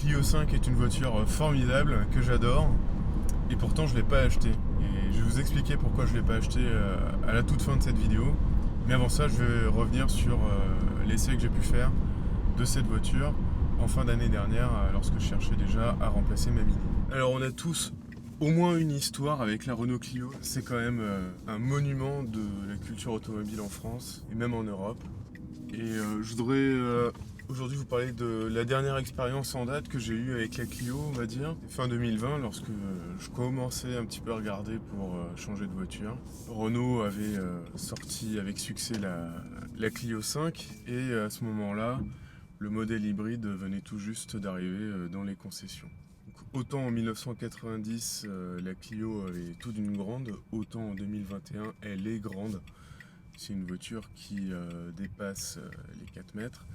Clio 5 est une voiture formidable que j'adore et pourtant je ne l'ai pas achetée. Et je vais vous expliquer pourquoi je ne l'ai pas achetée à la toute fin de cette vidéo. Mais avant ça, je vais revenir sur l'essai que j'ai pu faire de cette voiture en fin d'année dernière lorsque je cherchais déjà à remplacer ma Mini. Alors on a tous au moins une histoire avec la Renault Clio. C'est quand même un monument de la culture automobile en France et même en Europe. Et je voudrais aujourd'hui vous parler de la dernière expérience en date que j'ai eue avec la Clio, on va dire, fin 2020, lorsque je commençais un petit peu à regarder pour changer de voiture. Renault avait sorti avec succès la Clio 5 et à ce moment-là, le modèle hybride venait tout juste d'arriver dans les concessions. Donc, autant en 1990, la Clio est toute d'une grande, autant en 2021, elle est grande. C'est une voiture qui dépasse les 4 mètres.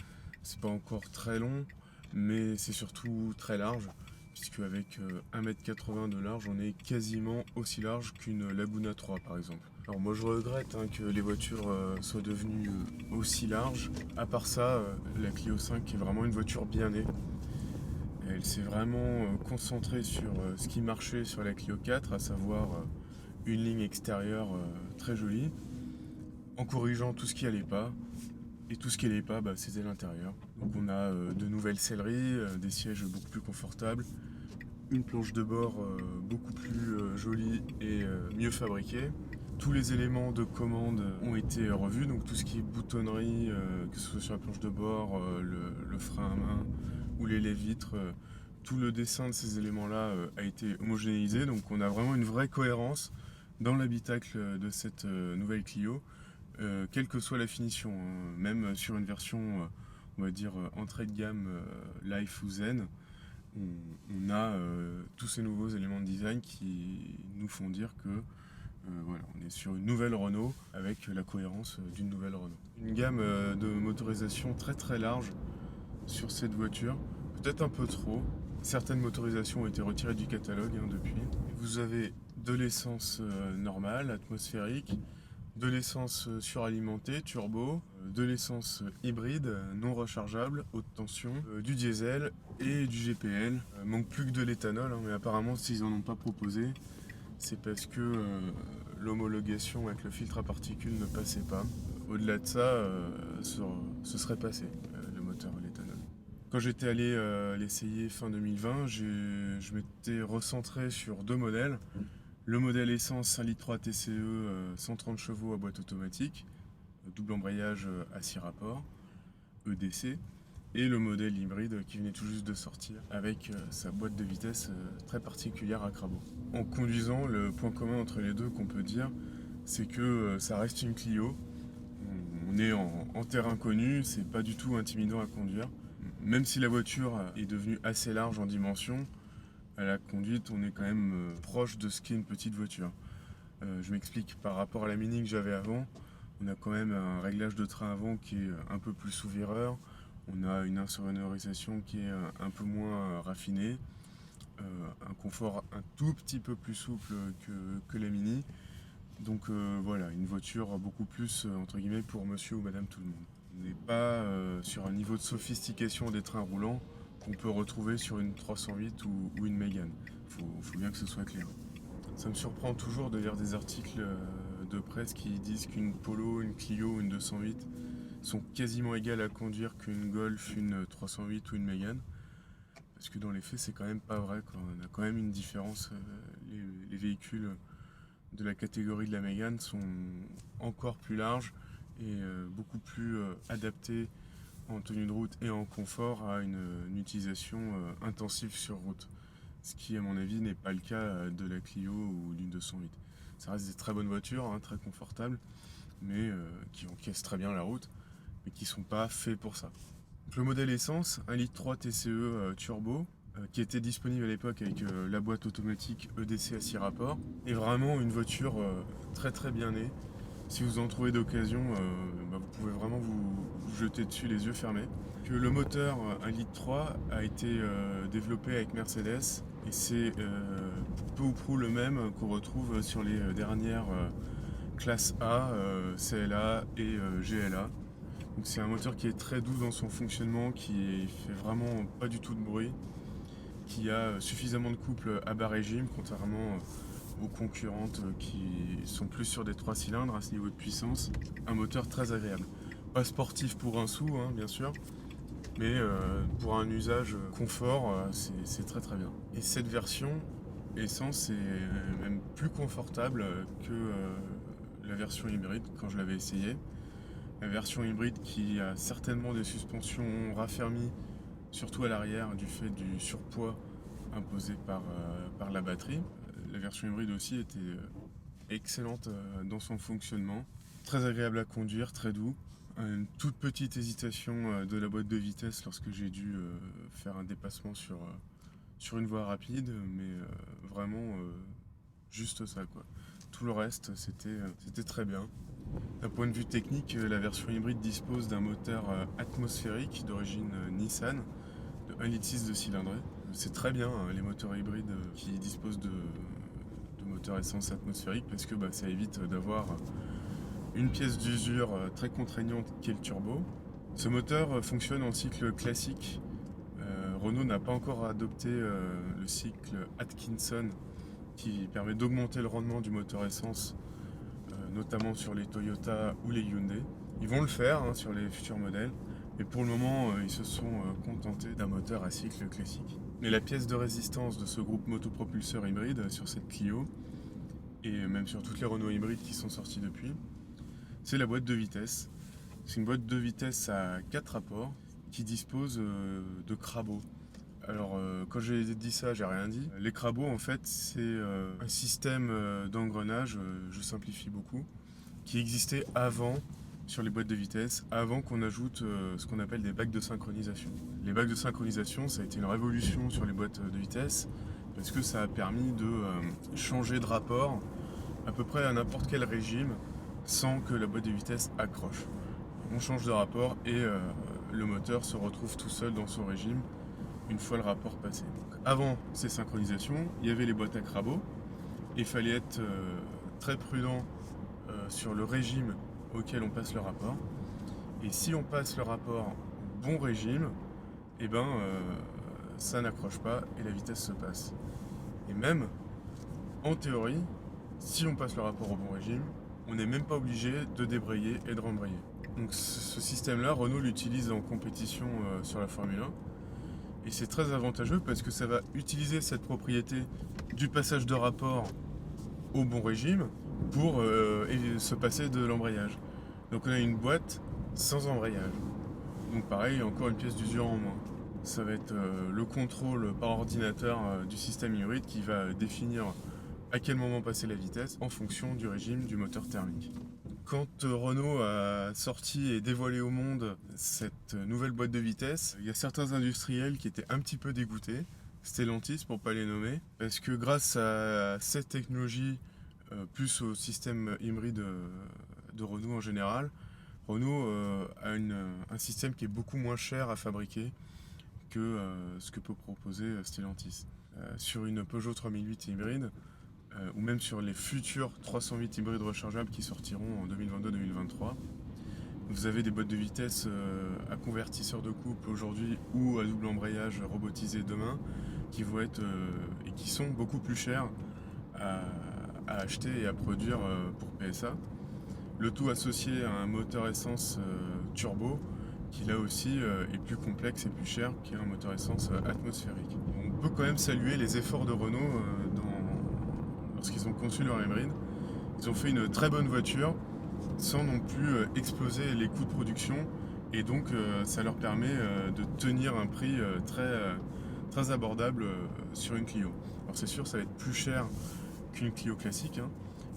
C'est pas encore très long, mais c'est surtout très large, puisque avec 1,80 m de large, on est quasiment aussi large qu'une Laguna 3 par exemple. Alors moi je regrette que les voitures soient devenues aussi larges. À part ça, la Clio 5 est vraiment une voiture bien née. Elle s'est vraiment concentrée sur ce qui marchait sur la Clio 4, à savoir une ligne extérieure très jolie, en corrigeant tout ce qui allait pas. Et tout ce qui allait pas, c'était l'intérieur. Donc on a de nouvelles selleries, des sièges beaucoup plus confortables, une planche de bord beaucoup plus jolie et mieux fabriquée. Tous les éléments de commande ont été revus, donc tout ce qui est boutonnerie, que ce soit sur la planche de bord, le frein à main ou les lèvres-vitres, tout le dessin de ces éléments-là a été homogénéisé. Donc on a vraiment une vraie cohérence dans l'habitacle de cette nouvelle Clio. Quelle que soit la finition, hein, même sur une version, on va dire, entrée de gamme Life ou Zen, on a tous ces nouveaux éléments de design qui nous font dire que voilà, on est sur une nouvelle Renault avec la cohérence d'une nouvelle Renault. Une gamme de motorisation très très large sur cette voiture, peut-être un peu trop. Certaines motorisations ont été retirées du catalogue depuis. Vous avez de l'essence normale, atmosphérique, de l'essence suralimentée, turbo, de l'essence hybride, non rechargeable, haute tension, du diesel et du GPL. Manque plus que de l'éthanol, mais apparemment s'ils n'en ont pas proposé, c'est parce que l'homologation avec le filtre à particules ne passait pas. Au-delà de ça, ce serait passé, le moteur à l'éthanol. Quand j'étais allé l'essayer fin 2020, je m'étais recentré sur deux modèles. Le modèle essence 1,3 litre TCE 130 chevaux à boîte automatique, double embrayage à 6 rapports, EDC, et le modèle hybride qui venait tout juste de sortir avec sa boîte de vitesse très particulière à Crabo. En conduisant, le point commun entre les deux qu'on peut dire, c'est que ça reste une Clio. On est en terrain connu, c'est pas du tout intimidant à conduire. Même si la voiture est devenue assez large en dimension, à la conduite, on est quand même proche de ce qu'est une petite voiture. Je m'explique, par rapport à la Mini que j'avais avant, on a quand même un réglage de train avant qui est un peu plus sous vireur, on a une insonorisation qui est un peu moins raffinée, un confort un tout petit peu plus souple que la Mini. Donc voilà, une voiture beaucoup plus entre guillemets pour monsieur ou madame tout le monde. On n'est pas sur un niveau de sophistication des trains roulants qu'on peut retrouver sur une 308 ou une Mégane. Faut bien que ce soit clair. Ça me surprend toujours de lire des articles de presse qui disent qu'une Polo, une Clio, une 208 sont quasiment égales à conduire qu'une Golf, une 308 ou une Mégane. Parce que dans les faits, c'est quand même pas vrai, quoi. On a quand même une différence. Les véhicules de la catégorie de la Mégane sont encore plus larges et beaucoup plus adaptés en tenue de route et en confort à une utilisation intensive sur route. Ce qui, à mon avis, n'est pas le cas de la Clio ou d'une 208. Ça reste des très bonnes voitures, hein, très confortables, mais qui encaissent très bien la route, mais qui ne sont pas faits pour ça. Donc, le modèle essence, 1,3 litre TCE turbo, qui était disponible à l'époque avec la boîte automatique EDC à 6 rapports, est vraiment une voiture très très bien née. Si vous en trouvez d'occasion, vous pouvez vraiment vous jeter dessus les yeux fermés. Que le moteur 1,3 litre a été développé avec Mercedes et c'est peu ou prou le même qu'on retrouve sur les dernières classes A, CLA et GLA. Donc c'est un moteur qui est très doux dans son fonctionnement, qui fait vraiment pas du tout de bruit. qui a suffisamment de couple à bas régime, contrairement aux concurrentes qui sont plus sur des 3 cylindres à ce niveau de puissance. Un moteur très agréable. Pas sportif pour un sou, hein, bien sûr, mais pour un usage confort, c'est très très bien. Et cette version essence est même plus confortable que la version hybride quand je l'avais essayé. La version hybride qui a certainement des suspensions raffermies, surtout à l'arrière, du fait du surpoids imposé par la batterie. La version hybride aussi était excellente dans son fonctionnement. Très agréable à conduire, très doux. Une toute petite hésitation de la boîte de vitesse lorsque j'ai dû faire un dépassement sur une voie rapide, mais vraiment juste ça, quoi. Tout le reste, c'était très bien. D'un point de vue technique, la version hybride dispose d'un moteur atmosphérique d'origine Nissan de 1,6 litre de cylindrée. C'est très bien, hein, les moteurs hybrides qui disposent de moteurs essence atmosphérique, parce que ça évite d'avoir une pièce d'usure très contraignante qui est le turbo. Ce moteur fonctionne en cycle classique. Renault n'a pas encore adopté le cycle Atkinson qui permet d'augmenter le rendement du moteur essence, notamment sur les Toyota ou les Hyundai. Ils vont le faire sur les futurs modèles, mais pour le moment ils se sont contentés d'un moteur à cycle classique. Mais la pièce de résistance de ce groupe motopropulseur hybride sur cette Clio, et même sur toutes les Renault hybrides qui sont sorties depuis, c'est la boîte de vitesse. C'est une boîte de vitesse à 4 rapports qui dispose de crabots. Alors quand j'ai dit ça, j'ai rien dit. Les crabots en fait c'est un système d'engrenage, je simplifie beaucoup, qui existait avant sur les boîtes de vitesse, avant qu'on ajoute ce qu'on appelle des bacs de synchronisation. Les bacs de synchronisation, ça a été une révolution sur les boîtes de vitesse parce que ça a permis de changer de rapport à peu près à n'importe quel régime sans que la boîte de vitesse accroche. On change de rapport et le moteur se retrouve tout seul dans son régime une fois le rapport passé. Donc, avant ces synchronisations, il y avait les boîtes à crabots et il fallait être très prudent sur le régime auquel on passe le rapport. Et si on passe le rapport bon régime, ça n'accroche pas et la vitesse se passe. Et même, en théorie, si on passe le rapport au bon régime, on n'est même pas obligé de débrayer et de rembrayer. Donc ce système-là, Renault l'utilise en compétition sur la Formule 1. Et c'est très avantageux parce que ça va utiliser cette propriété du passage de rapport au bon régime pour se passer de l'embrayage. Donc on a une boîte sans embrayage. Donc pareil, encore une pièce d'usure en moins. Ça va être le contrôle par ordinateur du système hybride qui va définir à quel moment passer la vitesse en fonction du régime du moteur thermique. Quand Renault a sorti et dévoilé au monde cette nouvelle boîte de vitesse, il y a certains industriels qui étaient un petit peu dégoûtés, Stellantis pour pas les nommer, parce que grâce à cette technologie, plus au système hybride de Renault en général, Renault a un système qui est beaucoup moins cher à fabriquer que ce que peut proposer Stellantis. Sur une Peugeot 3008 hybride, ou même sur les futurs 308 hybrides rechargeables qui sortiront en 2022-2023. Vous avez des boîtes de vitesse à convertisseur de couple aujourd'hui ou à double embrayage robotisé demain qui vont être et qui sont beaucoup plus chères à acheter et à produire pour PSA. Le tout associé à un moteur essence turbo qui là aussi est plus complexe et plus cher qu'un moteur essence atmosphérique. On peut quand même saluer les efforts de Renault lorsqu'ils ont conçu leur hybride. Ils ont fait une très bonne voiture sans non plus exploser les coûts de production et donc ça leur permet de tenir un prix très abordable sur une Clio. Alors c'est sûr ça va être plus cher qu'une Clio classique.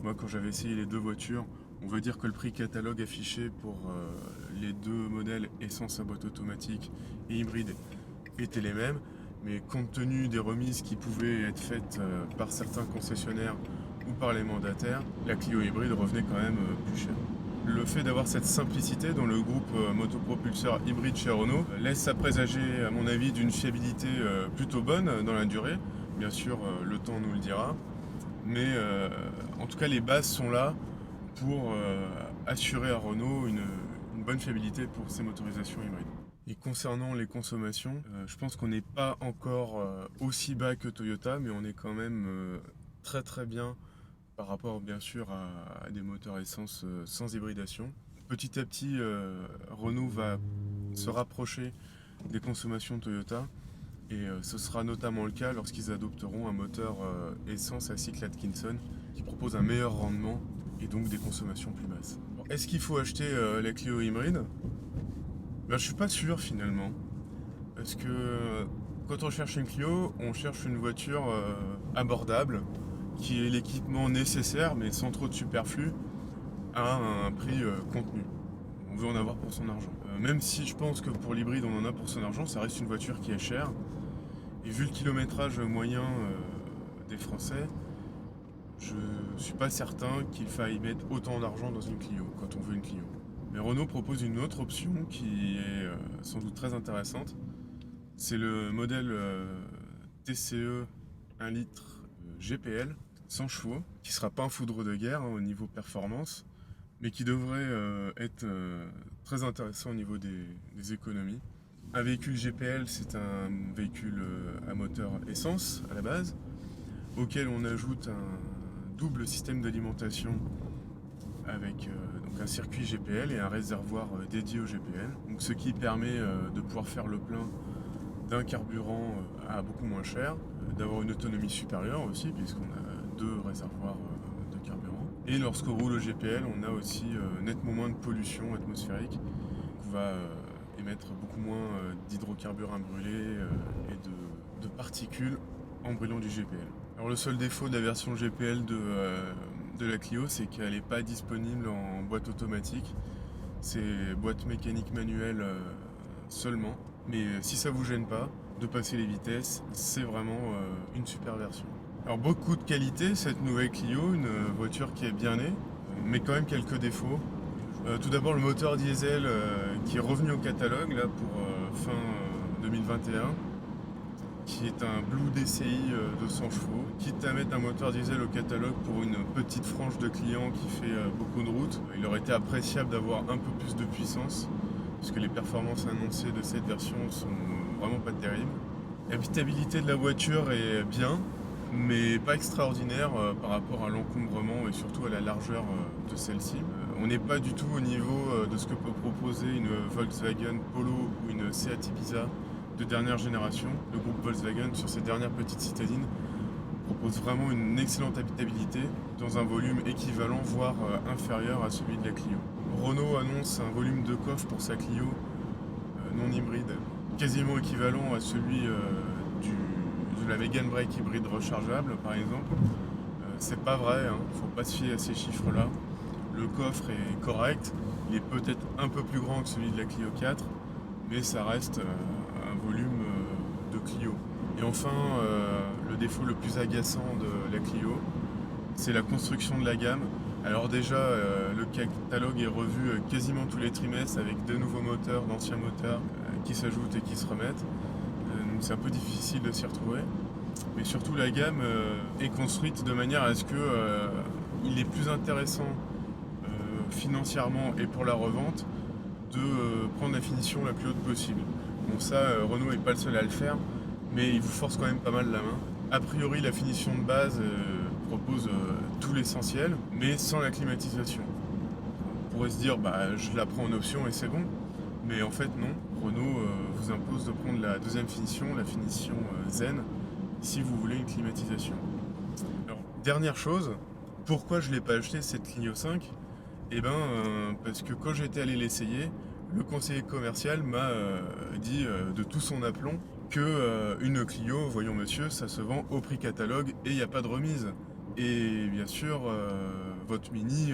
Moi quand j'avais essayé les deux voitures, on va dire que le prix catalogue affiché pour les deux modèles essence à boîte automatique et hybride étaient les mêmes. Mais compte tenu des remises qui pouvaient être faites par certains concessionnaires ou par les mandataires, la Clio hybride revenait quand même plus cher. Le fait d'avoir cette simplicité dans le groupe motopropulseur hybride chez Renault laisse à présager, à mon avis, d'une fiabilité plutôt bonne dans la durée. Bien sûr, le temps nous le dira. Mais en tout cas, les bases sont là pour assurer à Renault une bonne fiabilité pour ces motorisations hybrides. Et concernant les consommations, je pense qu'on n'est pas encore aussi bas que Toyota, mais on est quand même très très bien par rapport bien sûr à des moteurs essence sans hybridation. Petit à petit, Renault va se rapprocher des consommations Toyota et ce sera notamment le cas lorsqu'ils adopteront un moteur essence à cycle Atkinson qui propose un meilleur rendement et donc des consommations plus basses. Bon, est-ce qu'il faut acheter la Clio hybride? Ben, je suis pas sûr finalement. Parce que quand on cherche une Clio, on cherche une voiture abordable, qui est l'équipement nécessaire mais sans trop de superflu, à un prix contenu. On veut en avoir pour son argent. Même si je pense que pour l'hybride on en a pour son argent, ça reste une voiture qui est chère. Et vu le kilométrage moyen des Français, je suis pas certain qu'il faille mettre autant d'argent dans une Clio quand on veut une Clio. Mais Renault propose une autre option qui est sans doute très intéressante. C'est le modèle TCE 1 litre GPL 100 chevaux, qui sera pas un foudre de guerre au niveau performance, mais qui devrait être très intéressant au niveau des économies. Un véhicule GPL, c'est un véhicule à moteur essence à la base, auquel on ajoute un double système d'alimentation avec donc un circuit GPL et un réservoir dédié au GPL. Donc, ce qui permet de pouvoir faire le plein d'un carburant à beaucoup moins cher, d'avoir une autonomie supérieure aussi, puisqu'on a deux réservoirs de carburant. Et lorsqu'on roule au GPL, on a aussi nettement moins de pollution atmosphérique, qu'on va émettre beaucoup moins d'hydrocarbures imbrûlés et de particules en brûlant du GPL. Alors le seul défaut de la version GPL de la Clio, c'est qu'elle n'est pas disponible en boîte automatique. C'est boîte mécanique manuelle seulement. Mais si ça vous gêne pas de passer les vitesses, c'est vraiment une super version. Alors beaucoup de qualité, cette nouvelle Clio, une voiture qui est bien née, mais quand même quelques défauts. Tout d'abord le moteur diesel qui est revenu au catalogue là pour fin 2021, qui est un Blue DCI de 100 chevaux. Quitte à mettre un moteur diesel au catalogue pour une petite frange de clients qui fait beaucoup de route, il aurait été appréciable d'avoir un peu plus de puissance, puisque les performances annoncées de cette version sont vraiment pas terribles. L'habitabilité de la voiture est bien, mais pas extraordinaire par rapport à l'encombrement et surtout à la largeur de celle-ci. On n'est pas du tout au niveau de ce que peut proposer une Volkswagen Polo ou une Seat Ibiza de dernière génération. Le groupe Volkswagen, sur ses dernières petites citadines, propose vraiment une excellente habitabilité dans un volume équivalent, voire inférieur à celui de la Clio. Renault annonce un volume de coffre pour sa Clio non hybride quasiment équivalent à celui de la Megane Break hybride rechargeable par exemple. C'est pas vrai, hein. Faut pas se fier à ces chiffres-là. Le coffre est correct, il est peut-être un peu plus grand que celui de la Clio 4, mais ça reste un volume de Clio. Et enfin, le défaut le plus agaçant de la Clio, c'est la construction de la gamme. Alors déjà, le catalogue est revu quasiment tous les trimestres avec de nouveaux moteurs, d'anciens moteurs qui s'ajoutent et qui se remettent. Donc c'est un peu difficile de s'y retrouver. Mais surtout, la gamme est construite de manière à ce qu'il est plus intéressant financièrement et pour la revente de prendre la finition la plus haute possible. Bon, ça, Renault n'est pas le seul à le faire, mais il vous force quand même pas mal la main. A priori, la finition de base propose tout l'essentiel, mais sans la climatisation. On pourrait se dire, bah, je la prends en option et c'est bon. Mais en fait, non. Renault vous impose de prendre la deuxième finition, la finition Zen, si vous voulez une climatisation. Alors, dernière chose, pourquoi je ne l'ai pas acheté cette Clio 5 ? Eh ben, parce que quand j'étais allé l'essayer, le conseiller commercial m'a dit de tout son aplomb que une Clio, voyons monsieur, ça se vend au prix catalogue et il n'y a pas de remise. Et bien sûr, votre Mini,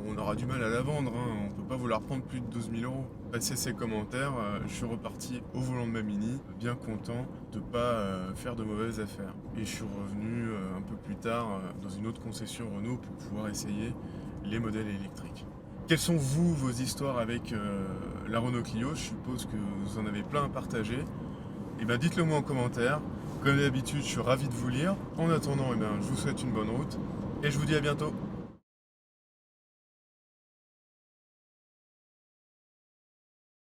on aura du mal à la vendre, hein. On ne peut pas vous la reprendre plus de 12 000 €. Passé ces commentaires, je suis reparti au volant de ma Mini, bien content de ne pas faire de mauvaises affaires. Et je suis revenu un peu plus tard dans une autre concession Renault pour pouvoir essayer les modèles électriques. Quelles sont vos histoires avec la Renault Clio ? Je suppose que vous en avez plein à partager. Et ben dites-le moi en commentaire. Comme d'habitude, je suis ravi de vous lire. En attendant, je vous souhaite une bonne route et je vous dis à bientôt.